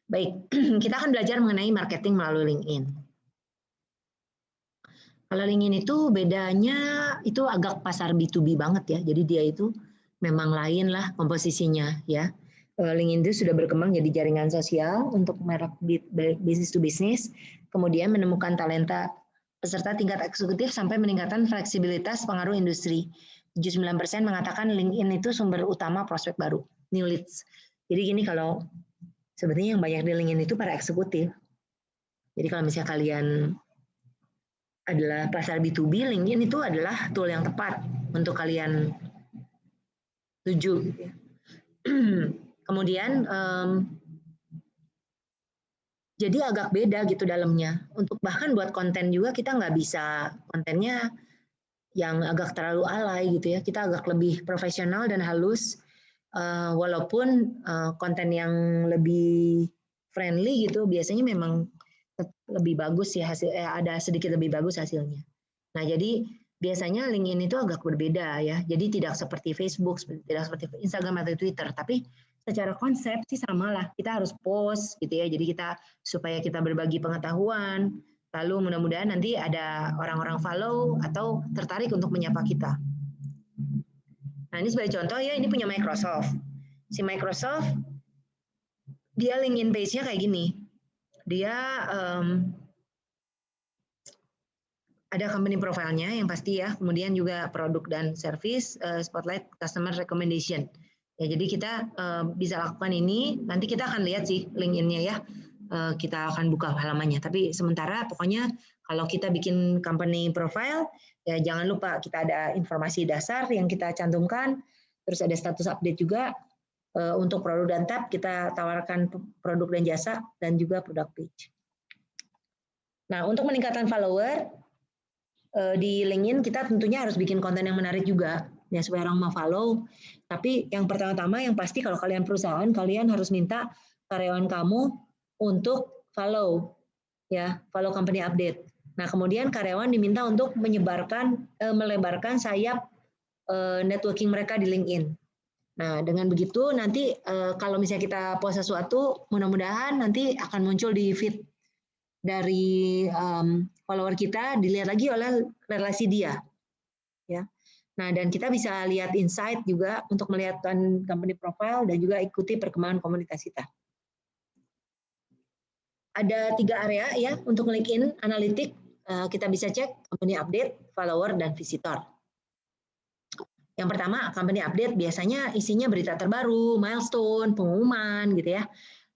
Baik, kita akan belajar mengenai marketing melalui LinkedIn. Kalau LinkedIn itu bedanya itu agak pasar B2B banget ya. Jadi dia itu memang lain lah komposisinya ya. LinkedIn itu sudah berkembang jadi jaringan sosial untuk merek business to business, kemudian menemukan talenta peserta tingkat eksekutif sampai meningkatkan fleksibilitas pengaruh industri. 79% mengatakan LinkedIn itu sumber utama prospek baru, new leads. Jadi gini, kalau sebenarnya yang banyak di LinkedIn itu para eksekutif. Jadi kalau misalnya kalian adalah pasar B2B, LinkedIn itu adalah tool yang tepat untuk kalian tuju. Gitu ya. Kemudian jadi agak beda gitu dalamnya. Untuk bahkan buat konten juga kita nggak bisa kontennya yang agak terlalu alay gitu ya. Kita agak lebih profesional dan halus. Walaupun konten yang lebih friendly gitu biasanya memang lebih bagus ya ada sedikit lebih bagus hasilnya. Nah, jadi biasanya LinkedIn itu agak berbeda ya. Jadi tidak seperti Facebook, tidak seperti Instagram atau Twitter, tapi secara konsep sih sama lah. Kita harus post gitu ya. Jadi kita supaya kita berbagi pengetahuan, lalu mudah-mudahan nanti ada orang-orang follow atau tertarik untuk menyapa kita. Nah, ini sebagai contoh ya, ini punya Microsoft. Si Microsoft dia LinkedIn page-nya kayak gini. Dia ada company profile-nya yang pasti ya, kemudian juga produk dan service, spotlight customer recommendation. Ya, jadi kita bisa lakukan ini, nanti kita akan lihat sih LinkedIn-nya ya, kita akan buka halamannya. Tapi sementara pokoknya kalau kita bikin company profile, ya jangan lupa kita ada informasi dasar yang kita cantumkan, terus ada status update juga, untuk produk dan tab kita tawarkan produk dan jasa, dan juga product page. Nah, untuk meningkatkan follower, di LinkedIn kita tentunya harus bikin konten yang menarik juga ya supaya orang mau follow. Tapi yang pertama-tama yang pasti kalau kalian perusahaan, kalian harus minta karyawan kamu untuk follow ya, follow company update. Nah, kemudian karyawan diminta untuk melebarkan sayap networking mereka di LinkedIn. Nah, dengan begitu nanti kalau misalnya kita post sesuatu, mudah-mudahan nanti akan muncul di feed dari follower kita, dilihat lagi oleh relasi dia. Ya. Nah, dan kita bisa lihat insight juga untuk melihat company profile dan juga ikuti perkembangan komunitas kita. Ada 3 area ya untuk LinkedIn Analytics. Kita bisa cek company update, follower, dan visitor. Yang pertama, company update biasanya isinya berita terbaru, milestone, pengumuman gitu ya.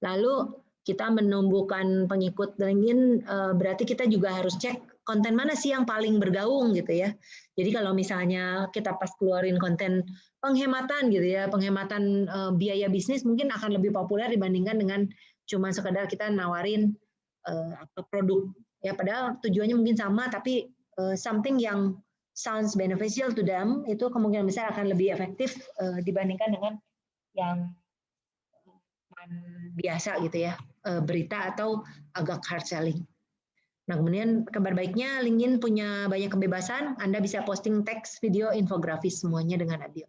Lalu kita menumbuhkan pengikut LinkedIn, berarti kita juga harus cek konten mana sih yang paling bergaung gitu ya. Jadi kalau misalnya kita pas keluarin konten penghematan gitu ya, penghematan biaya bisnis mungkin akan lebih populer dibandingkan dengan cuma sekadar kita nawarin produk ya, padahal tujuannya mungkin sama, tapi something yang sounds beneficial to them itu kemungkinan besar akan lebih efektif dibandingkan dengan yang biasa gitu ya, berita atau agak hard selling. Nah, kemudian kabar baiknya LinkedIn punya banyak kebebasan, Anda bisa posting teks, video, infografis semuanya dengan adil.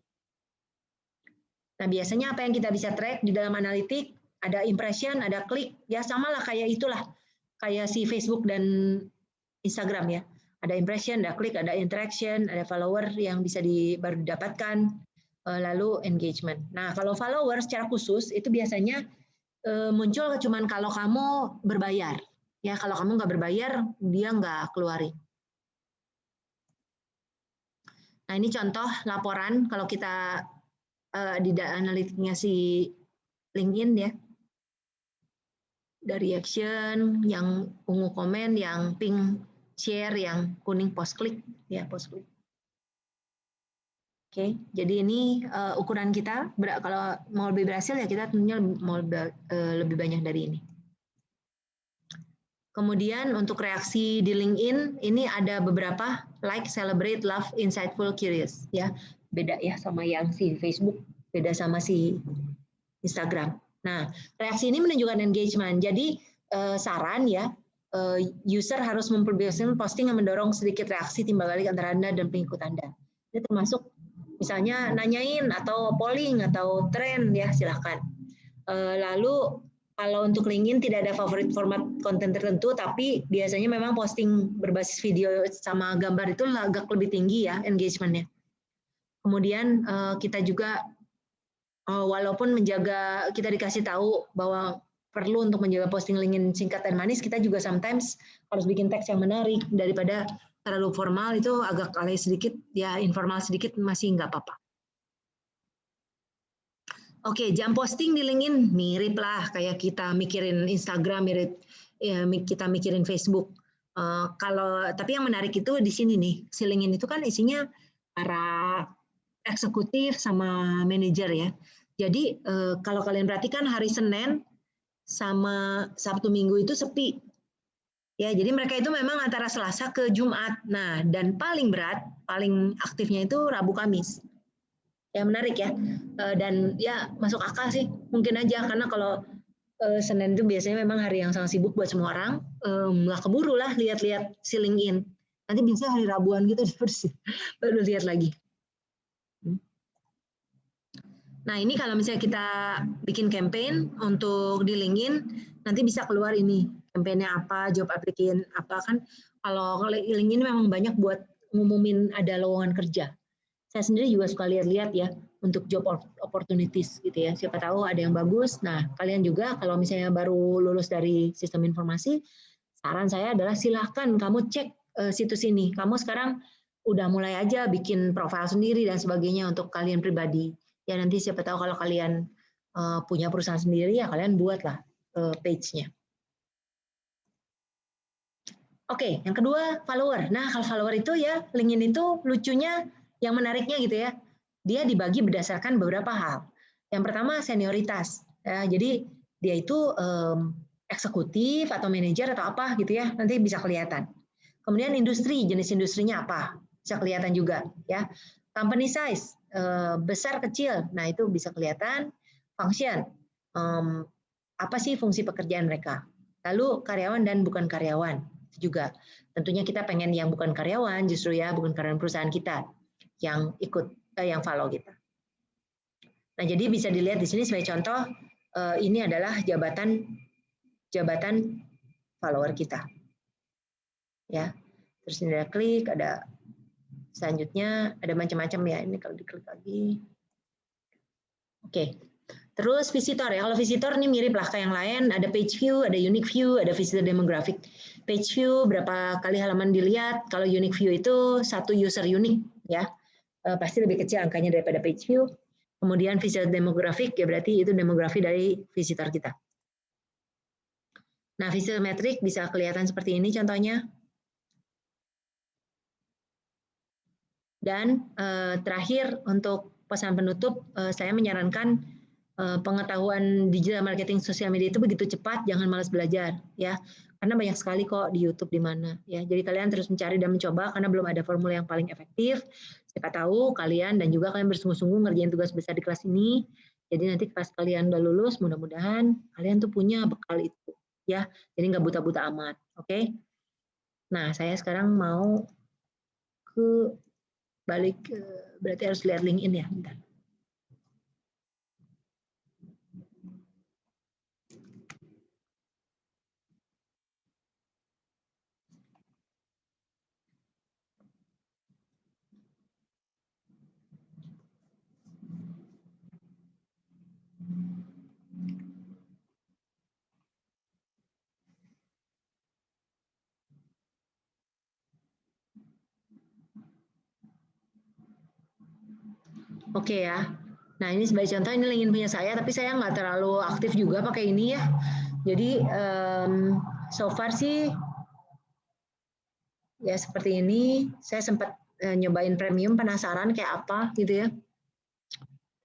Nah, biasanya apa yang kita bisa track di dalam analitik, ada impression, ada klik, ya samalah kayak itulah, kayak si Facebook dan Instagram ya. Ada impression, ada klik, ada interaction, ada follower yang bisa baru didapatkan, lalu engagement. Nah, kalau follower secara khusus itu biasanya muncul cuman kalau kamu berbayar. Ya, kalau kamu nggak berbayar, dia nggak keluarin. Nah, ini contoh laporan kalau kita di analitiknya si LinkedIn ya. Dari action, yang ungu komen, yang pink share, yang kuning post klik ya, post klik. Oke, jadi ini ukuran kita. Kalau mau lebih berhasil ya kita tentunya mau lebih banyak dari ini. Kemudian untuk reaksi di LinkedIn ini ada beberapa like, celebrate, love, insightful, curious ya. Beda ya sama yang si Facebook, beda sama si Instagram. Nah, reaksi ini menunjukkan engagement. Jadi saran ya, user harus memperbiasakan posting yang mendorong sedikit reaksi timbal balik antara Anda dan pengikut Anda. Ini termasuk misalnya nanyain atau polling atau tren ya, silahkan. Lalu Kalau untuk LinkedIn tidak ada favorit format konten tertentu, tapi biasanya memang posting berbasis video sama gambar itu agak lebih tinggi ya engagement-nya. Kemudian kita juga walaupun menjaga, kita dikasih tahu bahwa perlu untuk menjaga posting LinkedIn singkat dan manis, kita juga sometimes harus bikin teks yang menarik daripada terlalu formal, itu agak alay sedikit, ya informal sedikit masih nggak apa-apa. Oke, jam posting di LinkedIn mirip lah kayak kita mikirin Instagram, mirip ya, kita mikirin Facebook. Tapi yang menarik itu di sini nih, si LinkedIn itu kan isinya para eksekutif sama manajer ya. Jadi kalau kalian perhatikan hari Senin sama Sabtu Minggu itu sepi. Ya, jadi mereka itu memang antara Selasa ke Jumat. Nah, dan paling berat, paling aktifnya itu Rabu Kamis. Ya menarik ya, dan ya masuk akal sih, mungkin aja karena kalau Senin itu biasanya memang hari yang sangat sibuk buat semua orang, nggak keburu lah lihat-lihat si LinkedIn. Nanti bisa hari Rabuan gitu baru lihat lagi. Nah ini kalau misalnya kita bikin campaign untuk di LinkedIn, nanti bisa keluar ini campaignnya apa, job applicant apa kan. Kalau LinkedIn memang banyak buat ngumumin ada lowongan kerja. Saya sendiri juga suka lihat-lihat ya untuk job opportunities gitu ya. Siapa tahu ada yang bagus. Nah, kalian juga kalau misalnya baru lulus dari sistem informasi, saran saya adalah silahkan kamu cek situs ini. Kamu sekarang udah mulai aja bikin profil sendiri dan sebagainya untuk kalian pribadi. Ya nanti siapa tahu kalau kalian punya perusahaan sendiri ya kalian buatlah page-nya. Oke, yang kedua follower. Nah, kalau follower itu ya LinkedIn itu lucunya yang menariknya gitu ya. Dia dibagi berdasarkan beberapa hal. Yang pertama senioritas. Ya, jadi dia itu eksekutif atau manajer atau apa gitu ya, nanti bisa kelihatan. Kemudian industri, jenis industrinya apa, bisa kelihatan juga ya. Company size, besar kecil, nah itu bisa kelihatan. Function, apa sih fungsi pekerjaan mereka. Lalu karyawan dan bukan karyawan juga. Tentunya kita pengen yang bukan karyawan justru ya, bukan karyawan perusahaan kita yang ikut yang follow kita. Nah, jadi bisa dilihat di sini sebagai contoh ini adalah jabatan follower kita. Ya. Terus ini ada klik, ada selanjutnya ada macam-macam ya. Ini kalau diklik lagi. Oke. Terus visitor ya, kalau visitor ini mirip lah kayak yang lain, ada page view, ada unique view, ada visitor demographic. Page view berapa kali halaman dilihat, kalau unique view itu satu user unik ya, pasti lebih kecil angkanya daripada page view. Kemudian visitor demographic ya berarti itu demografi dari visitor kita. Nah visitor metric bisa kelihatan seperti ini contohnya. Dan terakhir untuk pesan penutup, saya menyarankan pengetahuan digital marketing sosial media itu begitu cepat, jangan malas belajar ya, karena banyak sekali kok di YouTube di mana ya. Jadi kalian terus mencari dan mencoba karena belum ada formula yang paling efektif. Siapa tahu kalian dan juga kalian bersungguh-sungguh ngerjain tugas besar di kelas ini. Jadi nanti kelas kalian udah lulus, mudah-mudahan kalian tuh punya bekal itu ya. Jadi nggak buta-buta amat, oke? Nah saya sekarang mau ke balik, berarti harus lihat LinkedIn ya, bentar. Oke ya. Nah ini sebagai contoh ini LinkedIn punya saya, tapi saya nggak terlalu aktif juga pakai ini ya. Jadi so far sih ya seperti ini. Saya sempat nyobain premium, penasaran kayak apa gitu ya.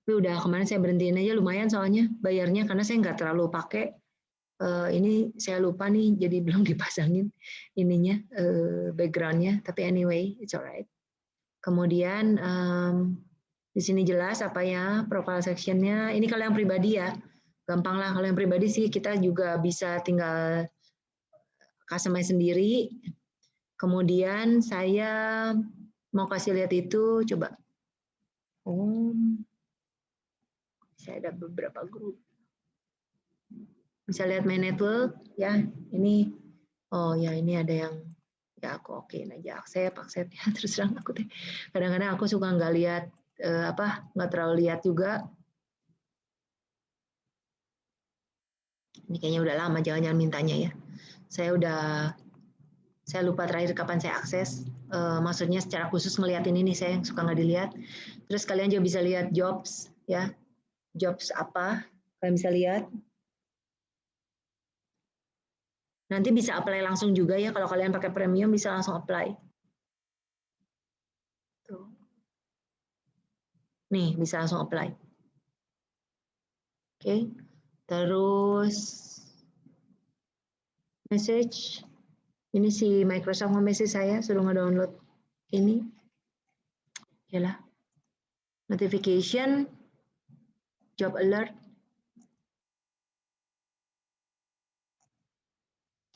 Tapi udah kemarin saya berhentiin aja, lumayan soalnya bayarnya karena saya nggak terlalu pakai. Ini saya lupa nih, jadi belum dipasangin ininya backgroundnya. Tapi anyway, it's alright. Kemudian di sini jelas apa ya profile sectionnya. Ini kalau yang pribadi ya, gampang lah. Kalau yang pribadi sih kita juga bisa tinggal customize sendiri. Kemudian saya mau kasih lihat itu, coba. Saya ada beberapa grup. Bisa lihat my network ya. Ini oh ya ini ada yang ya aku okein aja accept ya terus terang aku deh. Kadang-kadang aku suka nggak lihat nggak terlalu lihat juga. Ini kayaknya udah lama jangan mintanya ya. Saya lupa terakhir kapan saya akses. Maksudnya secara khusus ngeliatin ini saya yang suka nggak dilihat. Terus kalian juga bisa lihat jobs ya. Jobs apa? Kalian bisa lihat. Nanti bisa apply langsung juga ya kalau kalian pakai premium bisa langsung apply. Tuh. Nih bisa langsung apply. Oke. Terus message. Ini si Microsoft nge-message saya suruh nge-download ini. Yalah. Notification, job alert.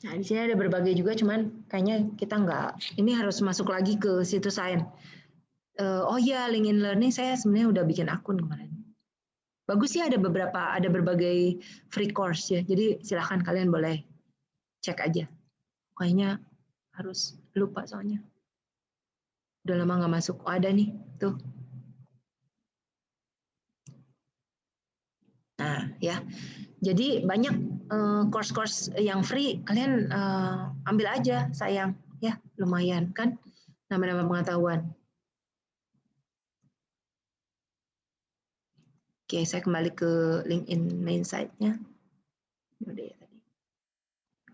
Nah, di sini ada berbagai juga, cuman kayaknya kita nggak, ini harus masuk lagi ke situs Sains. Oh ya, LinkedIn Learning saya sebenarnya udah bikin akun kemarin. Bagus sih ada berbagai free course ya, jadi silahkan kalian boleh cek aja. Kayaknya harus lupa soalnya. Udah lama nggak masuk. Oh, ada nih, tuh. Nah, ya. Jadi banyak course-course yang free, kalian ambil aja, sayang. Ya, lumayan kan? Nambah-nambah pengetahuan. Oke, saya kembali ke LinkedIn main site-nya. Udah ya tadi.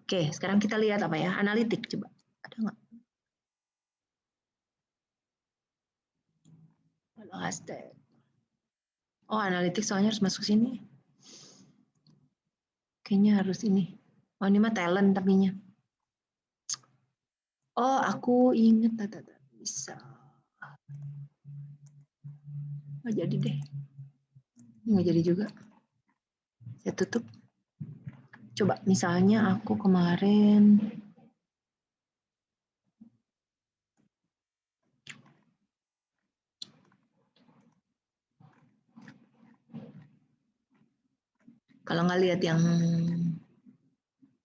Oke, sekarang kita lihat apa ya? Analitik coba. Ada nggak? Hashtag. Oh, analitik soalnya harus masuk sini. Kayaknya harus ini. Oh, ini mah talent tapinya. Oh, aku inget. Bisa. Nggak jadi deh. Nggak jadi juga. Saya tutup. Coba misalnya aku kemarin kalau nggak lihat yang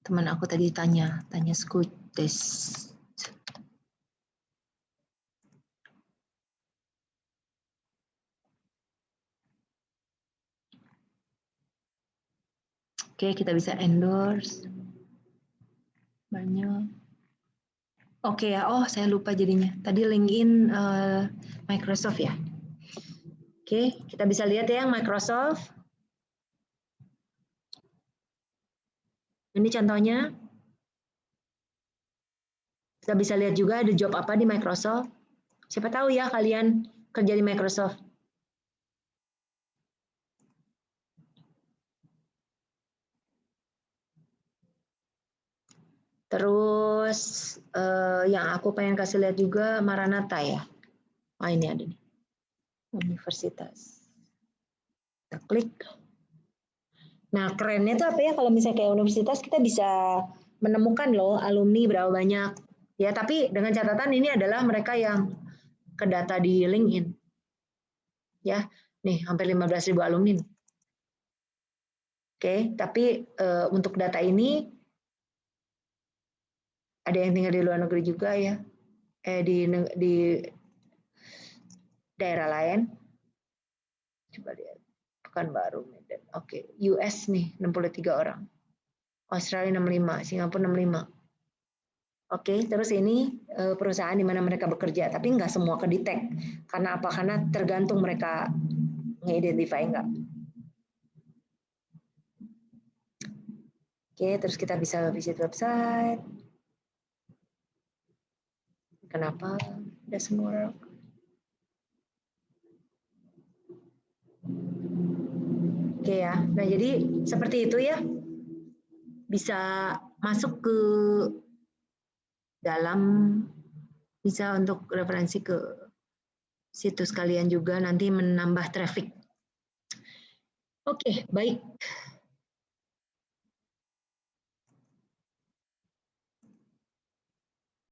teman aku tadi tanya school test. Oke, kita bisa endorse. Banyak. Oke ya, oh saya lupa jadinya. Tadi LinkedIn Microsoft ya. Oke, kita bisa lihat ya yang Microsoft. Ini contohnya. Kita bisa lihat juga ada job apa di Microsoft. Siapa tahu ya kalian kerja di Microsoft. Terus yang aku pengen kasih lihat juga Maranatha ya. Oh ini ada nih. Universitas. Kita klik. Nah kerennya itu apa ya kalau misalnya kayak universitas kita bisa menemukan loh alumni berapa banyak. Ya tapi dengan catatan ini adalah mereka yang kedata di LinkedIn. Ya, nih hampir 15.000 alumni. Oke, tapi untuk data ini ada yang tinggal di luar negeri juga ya, di daerah lain. Coba lihat, Pekanbaru, Medan. Oke, US nih 63 orang, Australia 65, Singapura 65. Oke, terus ini perusahaan di mana mereka bekerja, tapi nggak semua kedetek. Karena apa? Karena tergantung mereka nge-identify nggak. Oke, terus kita bisa visit website. Kenapa doesn't work? Oke ya, nah jadi seperti itu ya, bisa masuk ke dalam, bisa untuk referensi ke situs kalian juga nanti menambah traffic. Oke, baik.